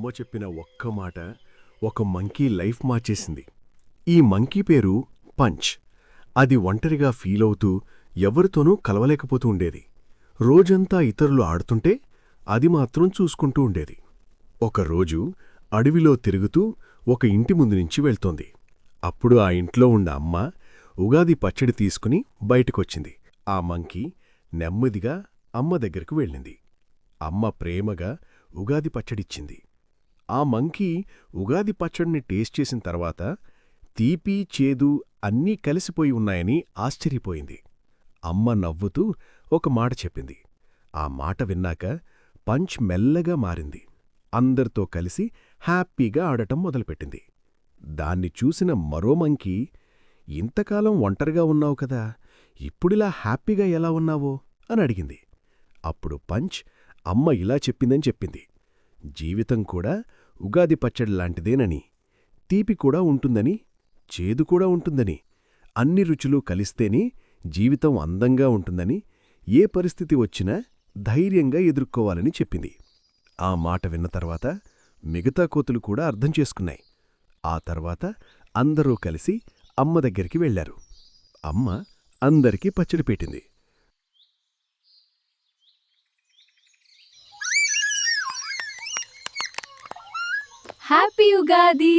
అమ్మ చెప్పిన ఒక్క మాట ఒక మంకీ లైఫ్ మార్చేసింది. ఈ మంకీ పేరు పంచ్. అది ఒంటరిగా ఫీలవుతూ ఎవరితోనూ కలవలేకపోతూ ఉండేది. రోజంతా ఇతరులు ఆడుతుంటే అది మాత్రం చూసుకుంటూ ఉండేది. ఒకరోజు అడవిలో తిరుగుతూ ఒక ఇంటి ముందు నుంచి వెళ్తోంది. అప్పుడు ఆ ఇంట్లో ఉన్న అమ్మ ఉగాది పచ్చడి తీసుకుని బయటకొచ్చింది. ఆ మంకీ నెమ్మదిగా అమ్మ దగ్గరకు వెళ్ళింది. అమ్మ ప్రేమగా ఉగాది పచ్చడిచ్చింది. ఆ మంకీ ఉగాది పచ్చడిని టేస్ట్ చేసిన తర్వాత తీపి, చేదు అన్నీ కలిసిపోయి ఉన్నాయని ఆశ్చర్యపోయింది. అమ్మ నవ్వుతూ ఒక మాట చెప్పింది. ఆ మాట విన్నాక పంచ్ మెల్లగా మారింది. అందరితో కలిసి హ్యాపీగా ఆడటం మొదలుపెట్టింది. దాన్ని చూసిన మరో మంకీ, ఇంతకాలం ఒంటరిగా ఉన్నావు కదా, ఇప్పుడిలా హ్యాపీగా ఎలా ఉన్నావో అని అడిగింది. అప్పుడు పంచ్ అమ్మ ఇలా చెప్పిందని చెప్పింది. జీవితం కూడా ఉగాది పచ్చడిలాంటిదేనని, తీపి కూడా ఉంటుందని, చేదు కూడా ఉంటుందని, అన్ని రుచులు కలిస్తేనే జీవితం అందంగా ఉంటుందని, ఏ పరిస్థితి వచ్చినా ధైర్యంగా ఎదుర్కోవాలని చెప్పింది. ఆ మాట విన్న తర్వాత మిగతా కోతులు కూడా అర్థం చేసుకున్నాయి. ఆ తర్వాత అందరూ కలిసి అమ్మ దగ్గరికి వెళ్లారు. అమ్మ అందరికీ పచ్చడి పెట్టింది. హ్యాపీ ఉగాది!